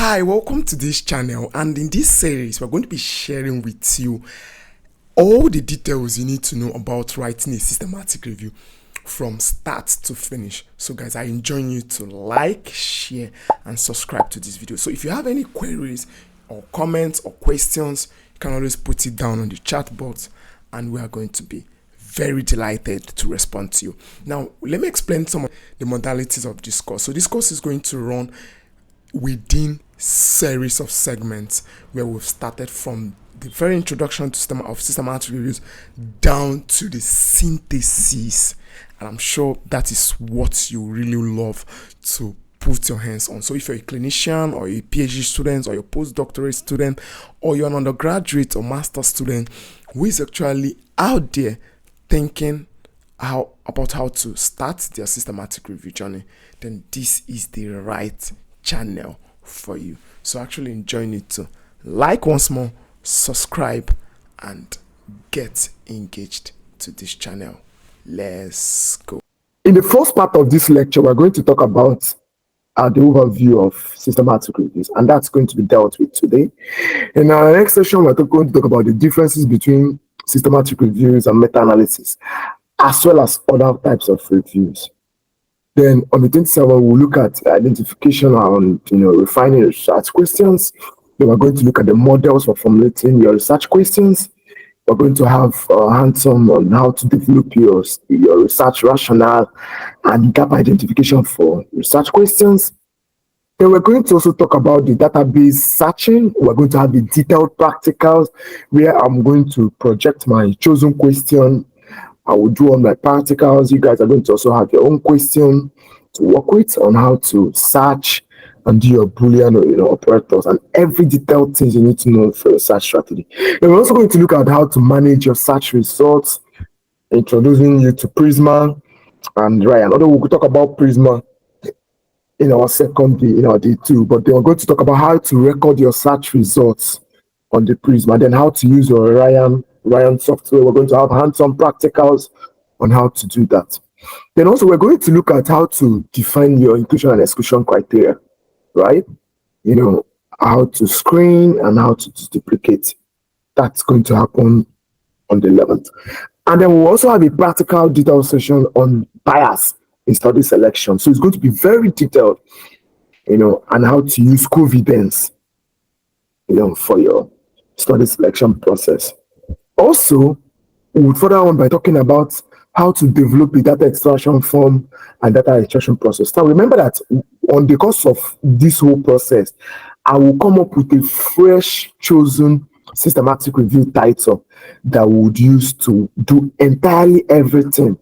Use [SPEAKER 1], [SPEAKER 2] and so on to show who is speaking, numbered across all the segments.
[SPEAKER 1] Hi, welcome to this channel, and in this series we're going to be sharing with you all the details you need to know about writing a systematic review from start to finish. So guys, I enjoin you to like, share and subscribe to this video. So if you have any queries or comments or questions, you can always put it down on the chat box and we are going to be very delighted to respond to you. Now let me explain some of the modalities of this course. So this course is going to run within series of segments where we've started from the very introduction to systematic reviews down to the synthesis, and I'm sure that is what you really love to put your hands on. So if you're a clinician or a PhD student or your postdoctorate student or you're an undergraduate or master student who is actually out there thinking about how to start their systematic review journey, then this is the right channel for you. So actually enjoying it to like once more, subscribe and get engaged to this channel. Let's go.
[SPEAKER 2] In the first part of this lecture, we're going to talk about the overview of systematic reviews, and that's going to be dealt with today. In our next session, we're going to talk about the differences between systematic reviews and meta-analysis, as well as other types of reviews. Then on the 27th, we'll look at identification and refining research questions. Then we're going to look at the models for formulating your research questions. We're going to have hands-on on how to develop your research rationale and gap identification for research questions. Then we're going to also talk about the database searching. We're going to have the detailed practicals where I'm going to project my chosen question. I will do all my practicals. You guys are going to also have your own question to work with on how to search and do your Boolean or operators and every detailed thing you need to know for your search strategy. And we're also going to look at how to manage your search results, introducing you to Prisma and Ryan. Although we'll talk about Prisma in our second day, in our day two, but then we're going to talk about how to record your search results on the Prisma, then how to use your Ryan software. We're going to have hands-on practicals on how to do that. Then also we're going to look at how to define your inclusion and exclusion criteria, right? How to screen and how to duplicate. That's going to happen on the 11th. And then we'll also have a practical detailed session on bias in study selection. So it's going to be very detailed, and how to use coevidence, for your study selection process. Also, we will further on by talking about how to develop a data extraction form and data extraction process. Now, remember that on the course of this whole process, I will come up with a fresh chosen systematic review title that we would use to do entirely everything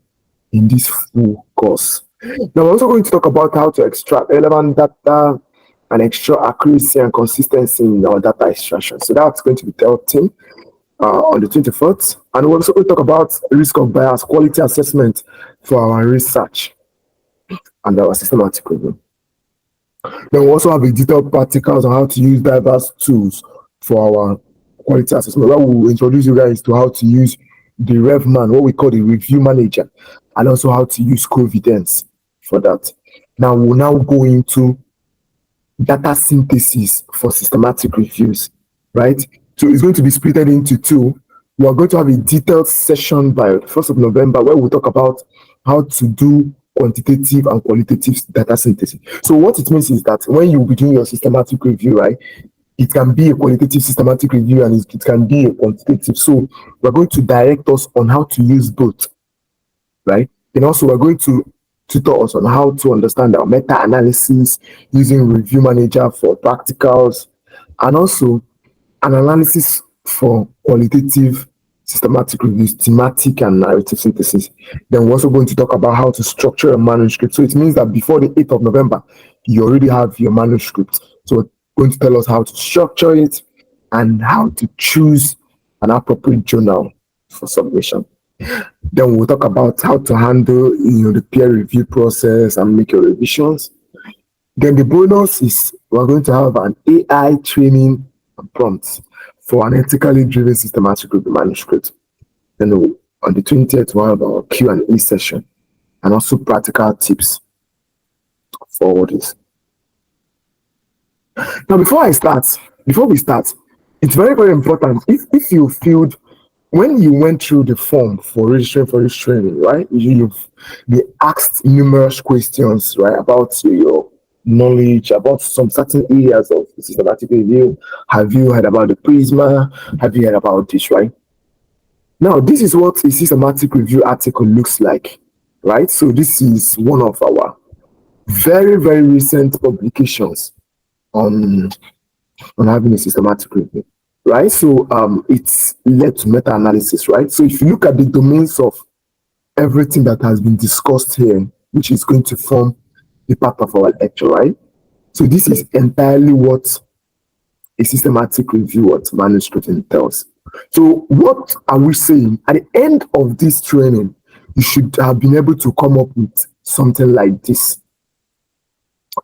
[SPEAKER 2] in this full course. Now, we're also going to talk about how to extract relevant data and ensure accuracy and consistency in our data extraction. So that's going to be dealt in on the 24th. And we're also going to talk about risk of bias, quality assessment for our research and our systematic review. Then we also have a detailed practicals on how to use diverse tools for our quality assessment. Where we'll introduce you guys to how to use the RevMan, what we call the review manager, and also how to use coevidence for that. Now we'll now go into data synthesis for systematic reviews, right? So it's going to be split into two. We are going to have a detailed session by the 1st of November where we'll talk about how to do quantitative and qualitative data synthesis. So what it means is that when you begin your systematic review, right, it can be a qualitative systematic review and it can be a quantitative. So we're going to direct us on how to use both, right? And also we're going to tutor us on how to understand our meta-analysis using review manager for practicals, and also an analysis for qualitative systematic reviews, thematic and narrative synthesis. Then we're also going to talk about how to structure a manuscript. So it means that before the 8th of November, you already have your manuscript. So we're going to tell us how to structure it and how to choose an appropriate journal for submission. Then we'll talk about how to handle the peer review process and make your revisions. Then the bonus is we're going to have an AI training prompts for an ethically driven systematic review manuscript. Then on the 20th, we'll have our Q&A session and also practical tips for all this. Now, before we start, it's very, very important. If you filled, when you went through the form for registering for this training, right? You've been asked numerous questions, right, about your knowledge, about some certain areas of systematic review. Have you heard about the Prisma? Have you heard about this, right? Now, this is what a systematic review article looks like, right? So this is one of our very, very recent publications on having a systematic review, right? So it's led to meta-analysis, right? So if you look at the domains of everything that has been discussed here, which is going to form a part of our lecture, right? So this is entirely what a systematic review what manuscript entails. So what are we saying? At the end of this training, you should have been able to come up with something like this.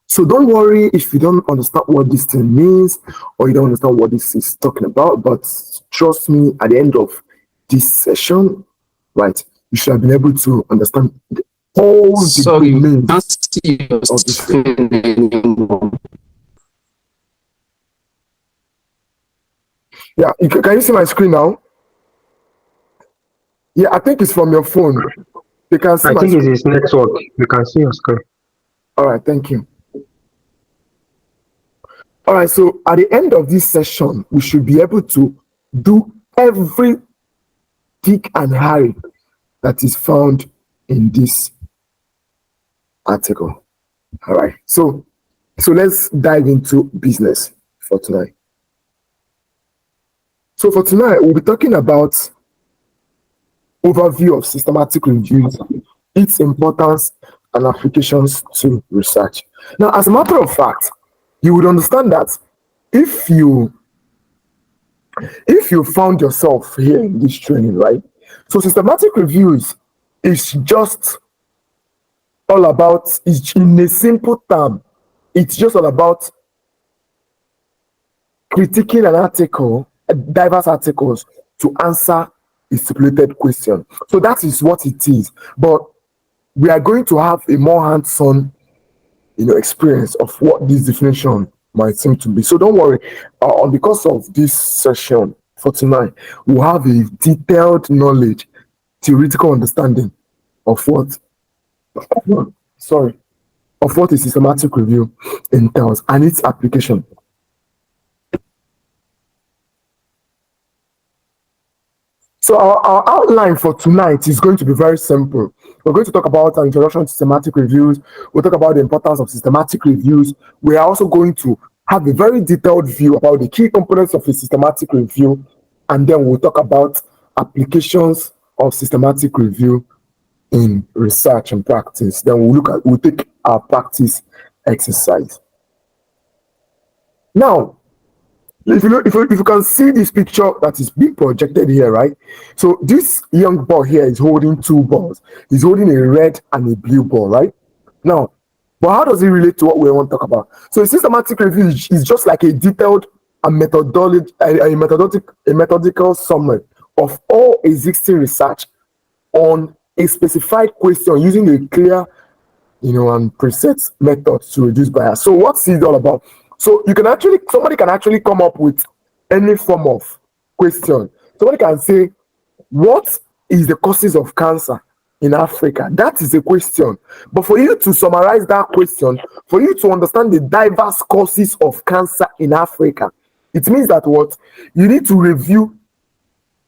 [SPEAKER 2] So don't worry if you don't understand what this thing means or you don't understand what this is talking about, but trust me, at the end of this session, right, you should have been able to understand all the domains of this thing. Yeah, can you see my screen now? Yeah, I think it's from your phone. You can see
[SPEAKER 3] I think it's his network. You can see your screen.
[SPEAKER 2] All right, thank you. All right, so at the end of this session, we should be able to do every tick and Harry that is found in this article. All right, so let's dive into business for tonight. So for tonight, we'll be talking about overview of systematic reviews, its importance and applications to research. Now, as a matter of fact, you would understand that if you found yourself here in this training, right? So systematic reviews is just all about, in a simple term, it's just all about critiquing an article, diverse articles, to answer a stipulated question. So that is what it is. But we are going to have a more hands-on, experience of what this definition might seem to be. So don't worry. Because of this session for tonight, we'll have a detailed knowledge, theoretical understanding of what a systematic review entails and its application. So our outline for tonight is going to be very simple. We're going to talk about an introduction to systematic reviews. We'll talk about the importance of systematic reviews. We are also going to have a very detailed view about the key components of a systematic review. And then we'll talk about applications of systematic review in research and practice. Then we'll take our practice exercise. Now, if you can see this picture that is being projected here, right? So this young boy here is holding two balls. He's holding a red and a blue ball, right? Now, but how does it relate to what we want to talk about? So a systematic review is just like a detailed and methodical summary of all existing research on a specified question using a clear, and preset method to reduce bias. So what's it all about? So somebody can actually come up with any form of question. Somebody can say, what is the causes of cancer in Africa? That is a question. But for you to summarize that question, for you to understand the diverse causes of cancer in Africa, it means that you need to review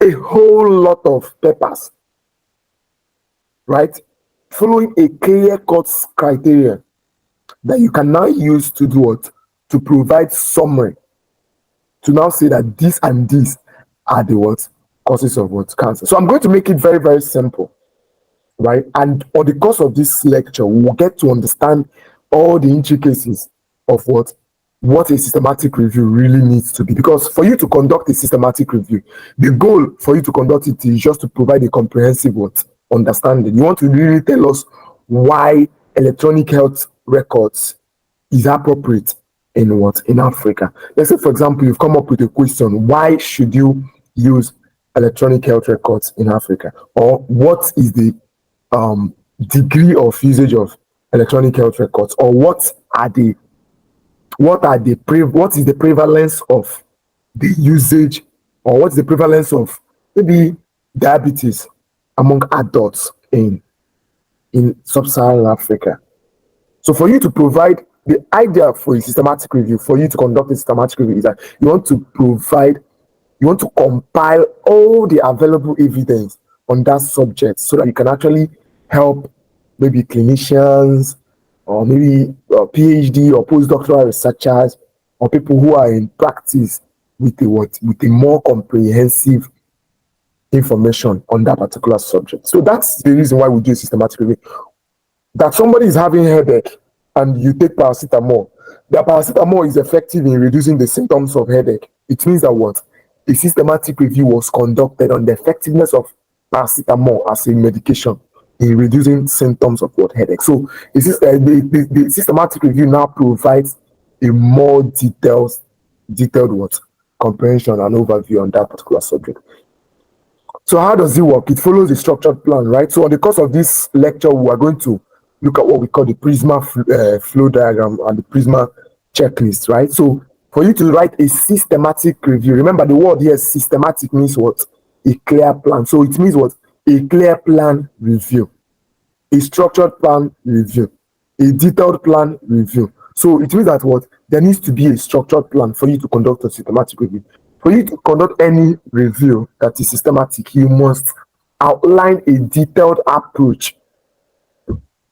[SPEAKER 2] a whole lot of papers, right? Following a clear-cut criteria that you can now use to do what? To provide summary, to now say that this and this are the causes of cancer. So I'm going to make it very, very simple, right? And on the course of this lecture, we'll get to understand all the intricacies of what a systematic review really needs to be. Because for you to conduct a systematic review, the goal for you to conduct it is just to provide a comprehensive understanding. You want to really tell us why electronic health records is appropriate in Africa. Let's say, for example, you've come up with a question: why should you use electronic health records in Africa? Or what is the degree of usage of electronic health records? Or what are the what is the prevalence of the usage, or what's the prevalence of maybe diabetes among adults in sub-Saharan Africa. So for you to provide the idea for a systematic review, for you to conduct a systematic review, is that you want to compile all the available evidence on that subject so that you can actually help maybe clinicians or maybe PhD or postdoctoral researchers or people who are in practice with a more comprehensive information on that particular subject. So that's the reason why we do a systematic review. That somebody is having a headache and you take paracetamol, the paracetamol is effective in reducing the symptoms of headache. It means that what? A systematic review was conducted on the effectiveness of paracetamol as a medication in reducing symptoms of what? Headache. So the systematic review now provides a more detailed what? Comprehension and overview on that particular subject. So how does it work? It follows a structured plan, right? So on the course of this lecture, we are going to look at what we call the Prisma flow diagram and the Prisma checklist, right? So for you to write a systematic review, remember the word here, systematic, means what? A clear plan. So it means what? A clear plan review, a structured plan review, a detailed plan review. So it means that what? There needs to be a structured plan for you to conduct a systematic review. For you to conduct any review that is systematic, you must outline a detailed approach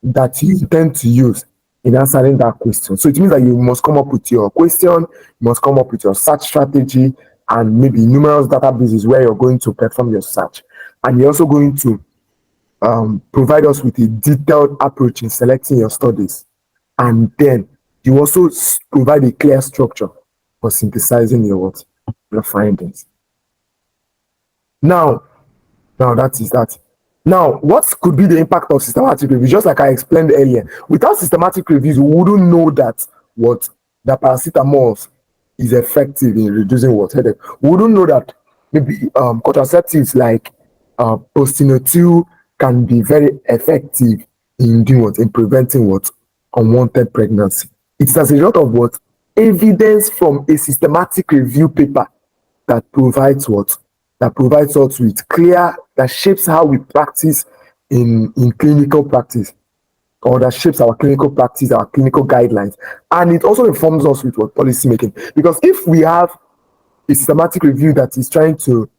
[SPEAKER 2] that you intend to use in answering that question. So it means that you must come up with your question, you must come up with your search strategy, and maybe numerous databases where you're going to perform your search. And you're also going to provide us with a detailed approach in selecting your studies. And then you also provide a clear structure for synthesizing your findings. Now that is that. Now, what could be the impact of systematic review? Just like I explained earlier, without systematic reviews, we wouldn't know that the paracetamol is effective in reducing headache. We wouldn't know that maybe contraceptives like postinatal can be very effective in doing in preventing unwanted pregnancy. It's as a result of evidence from a systematic review paper that provides us with clear, that shapes how we practice in clinical practice, or that shapes our clinical practice, our clinical guidelines. And it also informs us with policy making. Because if we have a systematic review that is trying to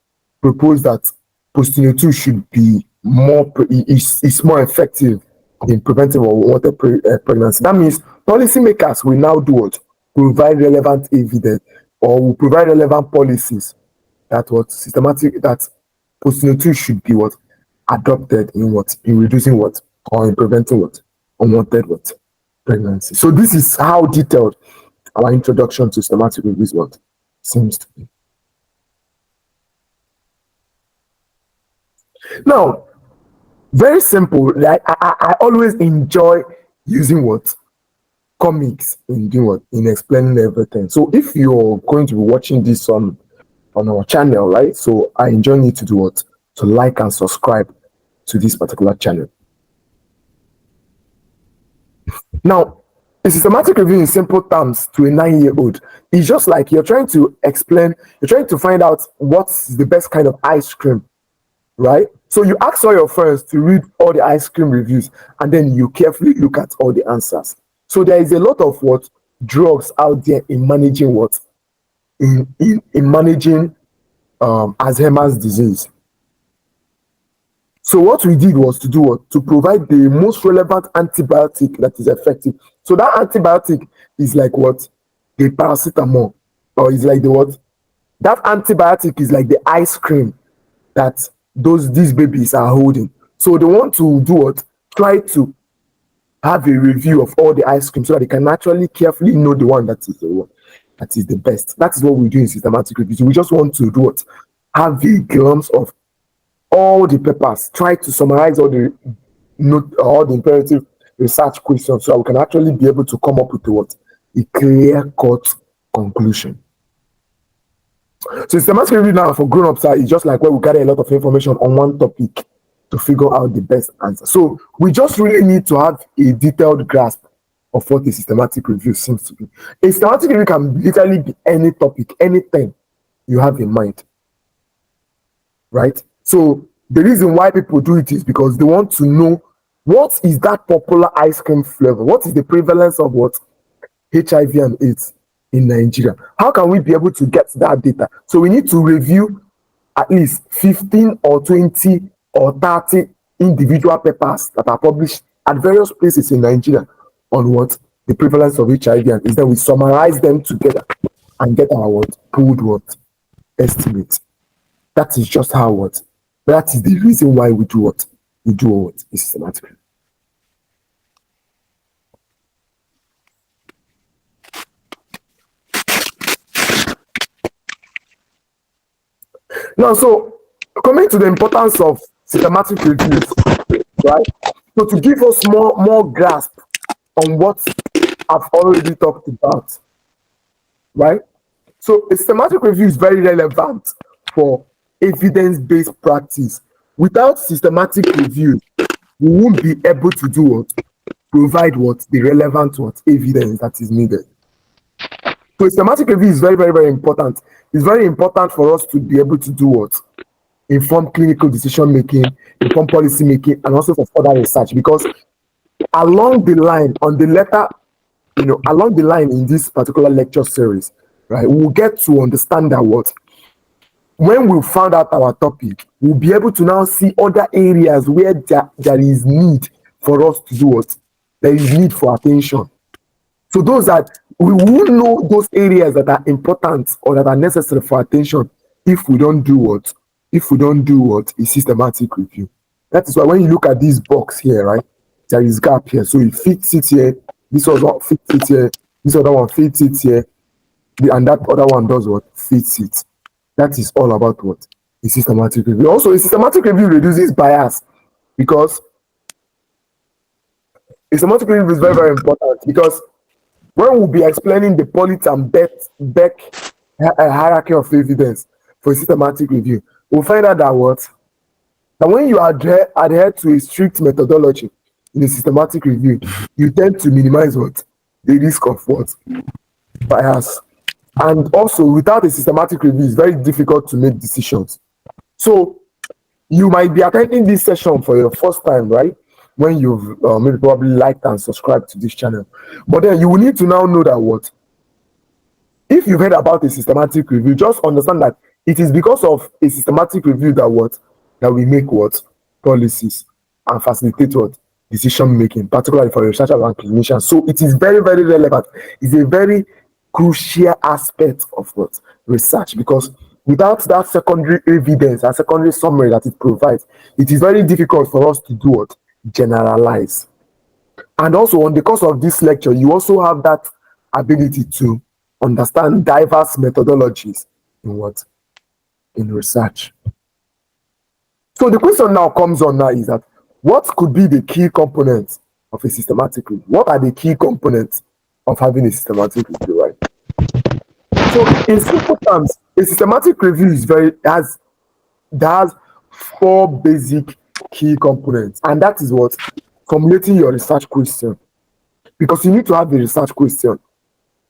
[SPEAKER 2] propose that postinatal should be more effective in preventing unwanted pregnancy, that means policymakers will now do provide relevant evidence, or will provide relevant policies that postinatal should be adopted in reducing or in preventing unwanted pregnancy. So this is how detailed our introduction to systematic reviews seems to be. Now, very simple. I always enjoy using comics in explaining everything. So if you're going to be watching this on our channel, right? So I enjoy you to do to like and subscribe to this particular channel. Now, a systematic review in simple terms to a 9-year-old is just like you're trying to find out what's the best kind of ice cream, right? So you ask all your friends to read all the ice cream reviews, and then you carefully look at all the answers. So there is a lot of drugs out there in managing in managing Alzheimer's disease. So what we did was to provide the most relevant antibiotic that is effective. So that antibiotic is like the paracetamol, or is like that antibiotic is like the ice cream that these babies are holding. So they want to try to have a review of all the ice cream so that they can naturally carefully know the one that is the best. That is what we do in systematic reviews. We just want to have a glimpse of all the papers, try to summarize all the imperative research questions so that we can actually be able to come up with a clear-cut conclusion. So systematic review now for grown-ups is just like where we gather a lot of information on one topic to figure out the best answer. So we just really need to have a detailed grasp of what a systematic review seems to be. A systematic review can literally be any topic, anything you have in mind, right? So the reason why people do it is because they want to know what is that popular ice cream flavor? What is the prevalence of what? HIV and AIDS in Nigeria. How can we be able to get that data? So we need to review at least 15 or 20 or 30 individual papers that are published at various places in Nigeria on what? The prevalence of HIV and AIDS. Then we summarize them together and get our what? Pooled what? Estimate. That is just how what? That is the reason why we do what? We do what? Is systematic. Now, so coming to the importance of systematic reviews, right? So to give us more grasp on what I've already talked about, right? So a systematic review is very relevant for evidence-based practice. Without systematic review, we won't be able to do what? Provide what? The relevant what? Evidence that is needed. So systematic review is very, very, very important. It's very important for us to be able to do what? Inform clinical decision making, inform policy making, and also for further research. Because along the line, on the letter, along the line in this particular lecture series, right, we'll get to understand that what? When we found out our topic, we'll be able to now see other areas where there is need for us to do what? There is need for attention. So those that we will know those areas that are important or that are necessary for attention if we don't do what? If we don't do what? A systematic review. That is why when you look at this box here, right, there is gap here. So it fits it here. This one fits it here. This other one fits it here. And that other one does what? Fits it. That is all about what? A systematic review. Also, a systematic review reduces bias because a systematic review is very, very important because when we'll be explaining the Polit and Beck hierarchy of evidence for a systematic review, we'll find out that what? That when you adhere to a strict methodology in a systematic review, you tend to minimize what? The risk of what? Bias. And also, without a systematic review, it's very difficult to make decisions. So, you might be attending this session for your first time, right? When you've maybe probably liked and subscribed to this channel. But then you will need to now know that what? If you've heard about a systematic review, just understand that it is because of a systematic review that what? That we make what? Policies and facilitate what? Decision making, particularly for researchers and clinicians. So it is very, very relevant. It's a very crucial aspect of what? Research, because without that secondary evidence and secondary summary that it provides, it is very difficult for us to do what? Generalize. And also on the course of this lecture, you also have that ability to understand diverse methodologies in what? In research. So the question now comes on now is that what could be the key components of a systematic review? What are the key components of having a systematic review, right? So in simple terms, a systematic review is has 4 basic key components, and that is what? Formulating your research question, because you need to have a research question,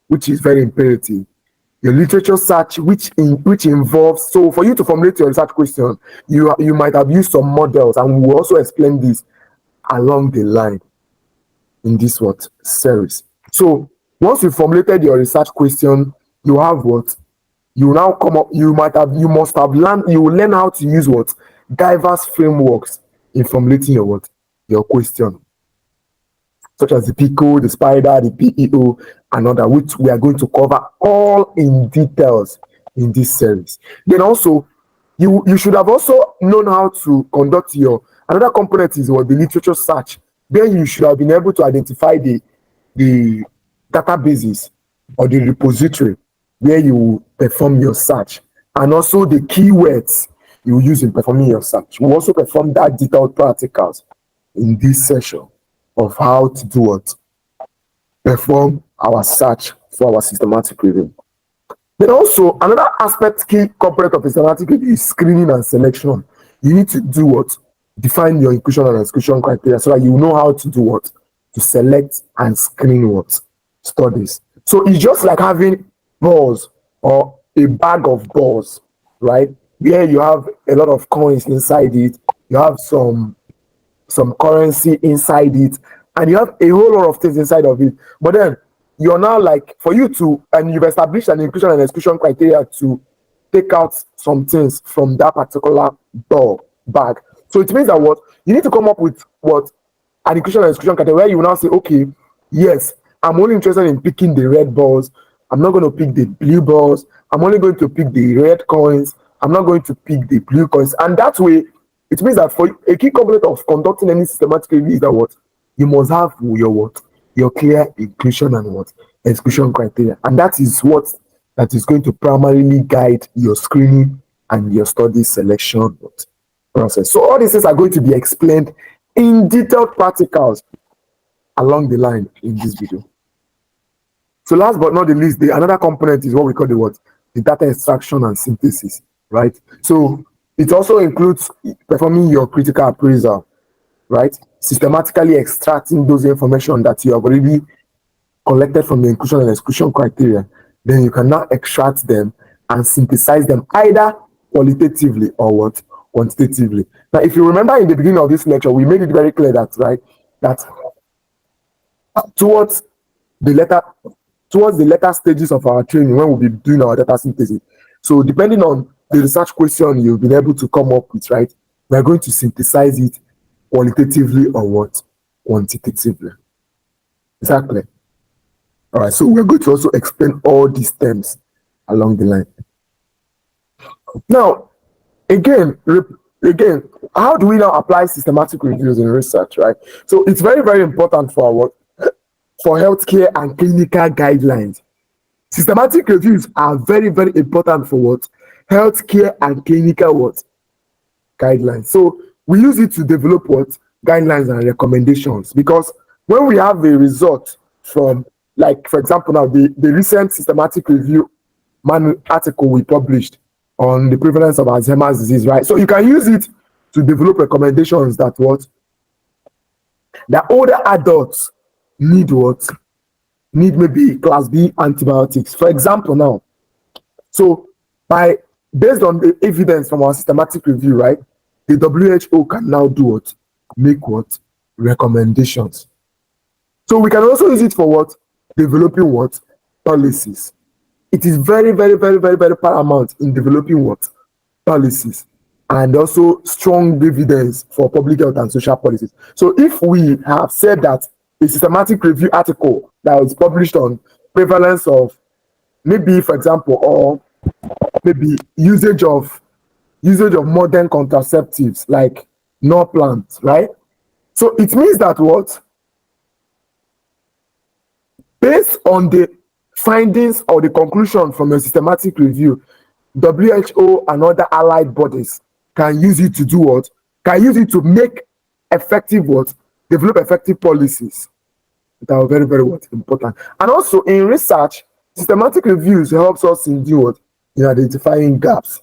[SPEAKER 2] which is very imperative. Your literature search, which involves, so for you to formulate your research question, you might have used some models, and we will also explain this along the line in this what? Series. So once you formulated your research question, you have what? You now come up, you will learn how to use what? Diverse frameworks in formulating your what? Your question, such as the PICO, the SPIDER, the PEO, and other, which we are going to cover all in details in this series. Then also, you should have also known how to conduct your, another component is what? The literature search. Then you should have been able to identify the databases or the repository where you perform your search, and also the keywords you use in performing your search. We'll also perform that detailed practicals in this session of how to do what? Perform our search for our systematic review. Then also, another aspect, key component of systematic review is screening and selection. You need to do what? Define your inclusion and exclusion criteria so that you know how to do what? to select and screen what studies. So it's just like having balls or a bag of balls, right? Where you have a lot of coins inside it, you have some currency inside it, and you have a whole lot of things inside of it. But then you're now like, for you to, and you've established an inclusion and exclusion criteria to take out some things from that particular bag. So it means that what you need to come up with what an inclusion and exclusion criteria where you will now say, okay, yes, I'm only interested in picking the red balls. I'm not going to pick the blue balls. I'm only going to pick the red coins. I'm not going to pick the blue coins. And that way, it means that for a key component of conducting any systematic review is that what you must have your clear inclusion and what exclusion criteria, and that is going to primarily guide your screening and your study selection process. So all these things are going to be explained in detailed practicals along the line in this video. So last but not the least, another component is what we call the data extraction and synthesis, right? So it also includes performing your critical appraisal, right? Systematically extracting those information that you have already collected from the inclusion and exclusion criteria. Then you can now extract them and synthesize them either qualitatively or quantitatively. Now, if you remember in the beginning of this lecture, we made it very clear that, right, that towards the later stages of our training, when we'll be doing our data synthesis. So depending on the research question you've been able to come up with, right, we're going to synthesize it qualitatively or quantitatively. Exactly. All right, so we're going to also explain all these terms along the line. Now, again, how do we now apply systematic reviews in research, right? So it's very, very important for healthcare and clinical guidelines. Systematic reviews are very, very important for healthcare and clinical guidelines. So we use it to develop guidelines and recommendations, because when we have a result from, like, for example, now the recent systematic review article we published on the prevalence of Alzheimer's disease, right? So you can use it to develop recommendations that older adults need maybe class B antibiotics, for example. Now, so based on the evidence from our systematic review, right, the WHO can now do make recommendations. So we can also use it for developing policies. It is very, very, very, very, very paramount in developing policies, and also strong evidence for public health and social policies. So if we have said that a systematic review article that was published on prevalence of maybe, for example, or maybe usage of modern contraceptives like Norplant, right? So it means that based on the findings or the conclusion from a systematic review, WHO and other allied bodies can use it to do Can use it to make effective develop effective policies that are very, very important. And also in research, systematic reviews helps us in identifying gaps,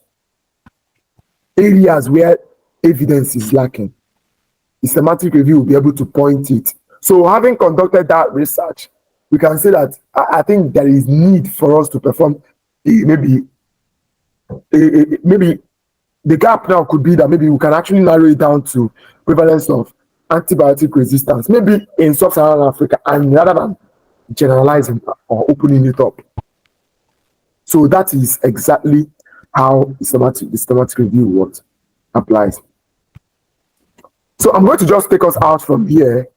[SPEAKER 2] areas where evidence is lacking. Systematic review will be able to point it. So having conducted that research, we can say that I think there is need for us to perform maybe the gap now could be that maybe we can actually narrow it down to prevalence of antibiotic resistance, maybe in sub-Saharan Africa, and rather than generalizing or opening it up. So that is exactly how the systematic review applies. So I'm going to just take us out from here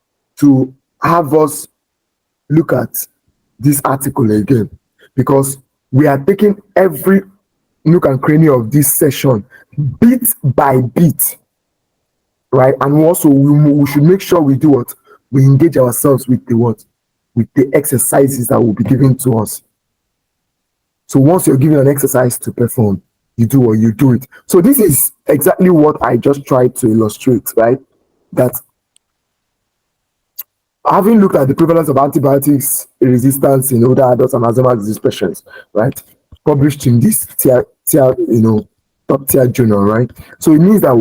[SPEAKER 2] to have us look at this article again, because we are taking every nook and cranny of this session bit by bit, right? And also we should make sure we do we engage ourselves with the exercises that will be given to us. So once you're given an exercise to perform, you do it. So this is exactly what I just tried to illustrate, right? That having looked at the prevalence of antibiotics resistance in older adults and Alzheimer's disease patients, right, published in this top tier journal, right? So it means that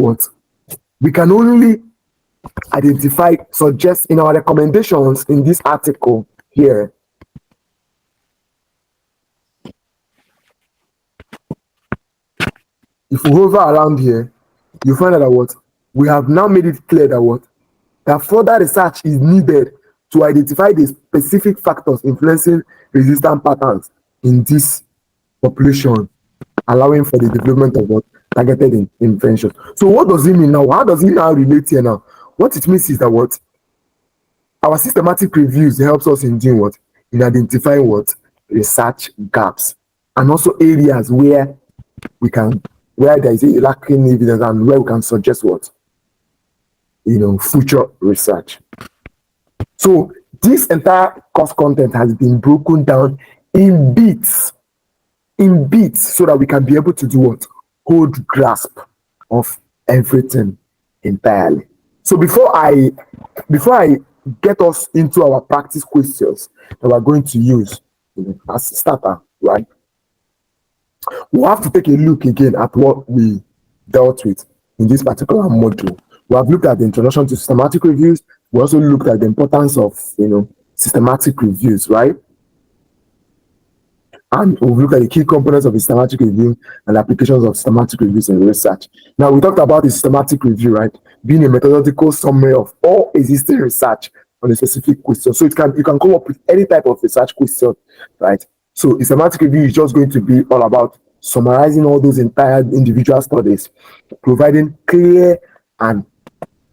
[SPEAKER 2] we can only identify, suggest in our recommendations in this article here. If we hover around here, you find out that what we have now made it clear that what that further research is needed to identify the specific factors influencing resistant patterns in this population, allowing for the development of what targeted intervention. So what does it mean now? How does it now relate here now? What it means is that what our systematic reviews helps us in doing what? In identifying what? Research gaps, and also areas where there is a lacking evidence and where we can suggest what? Future research. So this entire course content has been broken down in bits, so that we can be able to do what? Hold grasp of everything entirely. So before I get us into our practice questions that we're going to use as a starter, right? We'll have to take a look again at what we dealt with in this particular module. We have looked at the introduction to systematic reviews. We also looked at the importance of systematic reviews, right? And we've looked at the key components of systematic review and applications of systematic reviews in research. Now, we talked about the systematic review, right? Being a methodological summary of all existing research on a specific question. So you can come up with any type of research question, right? So systematic review is just going to be all about summarizing all those entire individual studies, providing clear and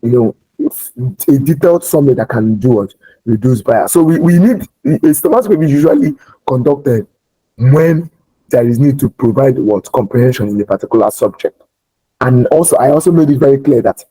[SPEAKER 2] a detailed summary that can do what? Reduce bias. So we need a systematic review usually conducted when there is need to provide what? Comprehension in a particular subject. And also, I also made it very clear that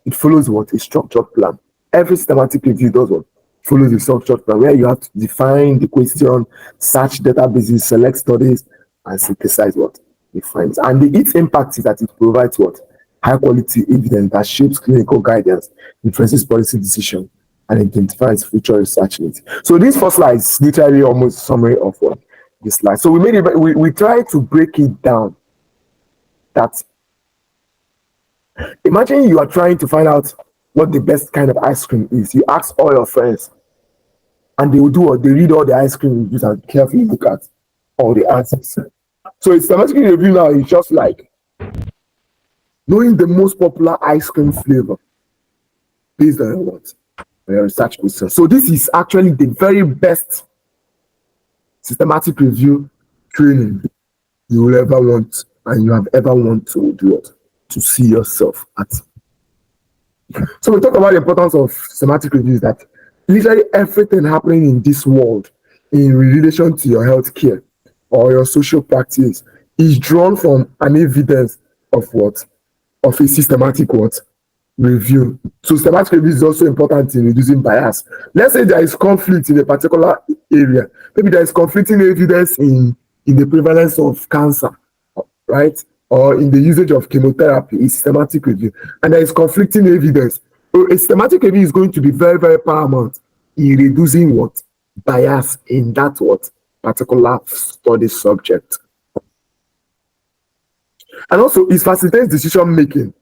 [SPEAKER 2] it follows what? A structured plan. Every systematic review does what? Follows a structured plan where you have to define the question, search databases, select studies, and synthesize what? The findings. And its impact is that it provides what? High quality evidence that shapes clinical guidance, influences policy decision, and identifies future research needs. So this first slide is literally almost a summary of what? This slide. So we try to break it down. That imagine you are trying to find out what the best kind of ice cream is. You ask all your friends, and they will do what? They read all the ice cream reviews and carefully look at all the answers. So a systematic review now is just like knowing the most popular ice cream flavor based on what? Your research question. So this is actually the very best systematic review training you will ever want and you have ever want to do it, to see yourself at. So we talk about the importance of systematic reviews, that literally everything happening in this world in relation to your healthcare or your social practice is drawn from an evidence of what? Of a systematic what? Review. So systematic review is also important in reducing bias. Let's say there is conflict in a particular area. Maybe there is conflicting evidence in the prevalence of cancer, right? Or in the usage of chemotherapy, is systematic review. And there is conflicting evidence. So a systematic review is going to be very, very paramount in reducing what? Bias in that what? Particular study subject. And also, it facilitates decision making.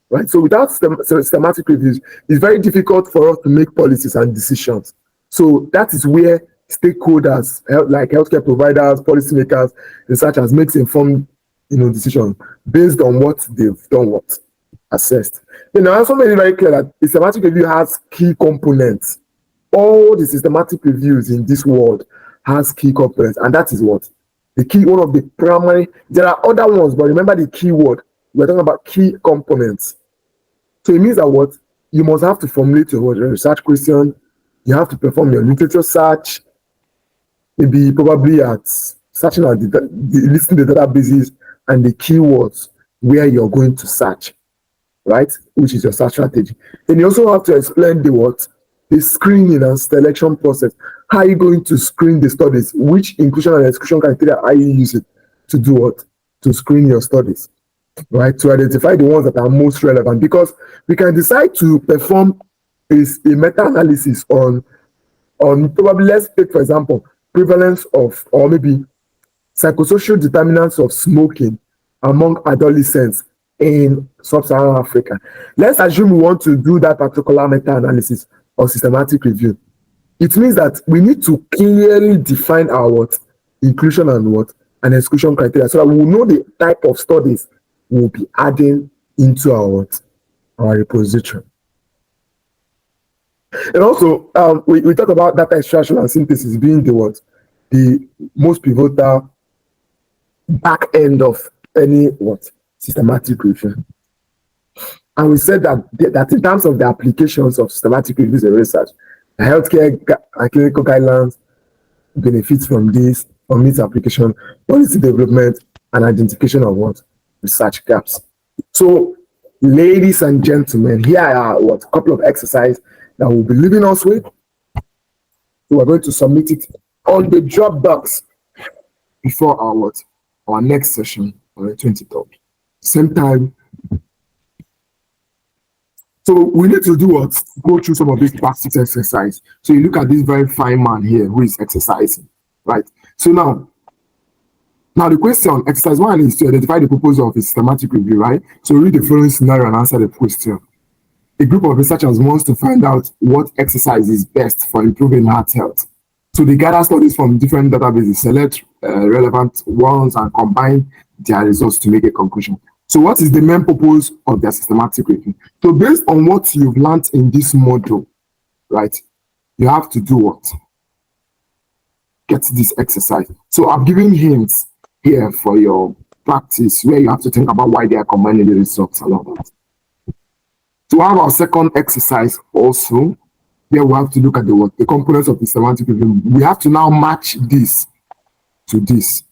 [SPEAKER 2] Right, so without systematic reviews, it's very difficult for us to make policies and decisions. So that is where stakeholders, like healthcare providers, policymakers, researchers, makes informed, decisions based on what they've done, what assessed. Then I also made it very clear that the systematic review has key components. All the systematic reviews in this world has key components, and that is what the key. One of the primary. There are other ones, but remember the key word. We're talking about key components. So it means that what? You must have to formulate your research question. You have to perform your literature search. Maybe probably at searching at listing the databases and the keywords where you're going to search, right? Which is your search strategy. And you also have to explain the what? The screening and selection process. How are you going to screen the studies? Which inclusion and exclusion criteria are you using to do what? To screen your studies. Right, to identify the ones that are most relevant, because we can decide to perform a meta-analysis on probably, let's take for example, prevalence of, or maybe psychosocial determinants of smoking among adolescents in sub-Saharan Africa. Let's assume we want to do that particular meta-analysis or systematic review. It means that we need to clearly define our what inclusion and what and exclusion criteria, so that we will know the type of studies we'll be adding into our repository. And also, we talk about data extraction and synthesis being the most pivotal back end of any systematic review. And we said that in terms of the applications of systematic reviews and research, healthcare and clinical guidelines benefits from this application, policy development, and identification of research gaps. So, ladies and gentlemen, here are a couple of exercises that we'll be leaving us with. So we're going to submit it on the Dropbox before our next session on the 23rd. Same time. So we need to do go through some of these practice exercise. So you look at this very fine man here who is exercising, right? So now the question, exercise 1 is to identify the purpose of a systematic review, right? So read the following scenario and answer the question. A group of researchers wants to find out what exercise is best for improving heart health. So they gather studies from different databases, select relevant ones, and combine their results to make a conclusion. So what is the main purpose of their systematic review? So based on what you've learned in this module, right, you have to do what? Get this exercise. So I've given hints here for your practice where you have to think about why they are combining the results and all that. To have our second exercise also, here we have to look at the components of the systematic review. We have to now match this to this.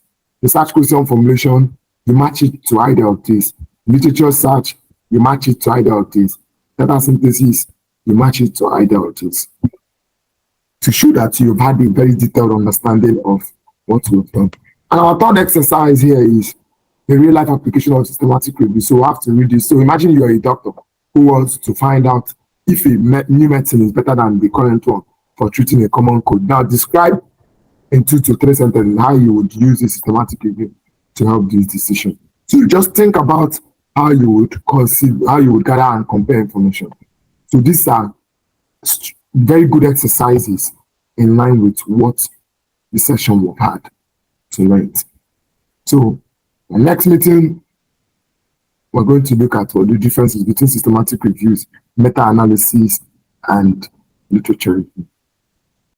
[SPEAKER 2] The search question formulation, you match it to either of these. Literature search, you match it to either of these. Data synthesis, you match it to either of these. To show that you've had a very detailed understanding of what you've done. And our third exercise here is the real life application of systematic review. So we have to read this. So imagine you're a doctor who wants to find out if a new medicine is better than the current one for treating a common cold. Now describe in 2 to 3 sentences how you would use a systematic review to help this decision. So you just think about how you would consider, how you would gather and compare information. So these are very good exercises in line with what the session we've had tonight. So the next meeting, we're going to look at what the differences between systematic reviews, meta-analysis, and literature review.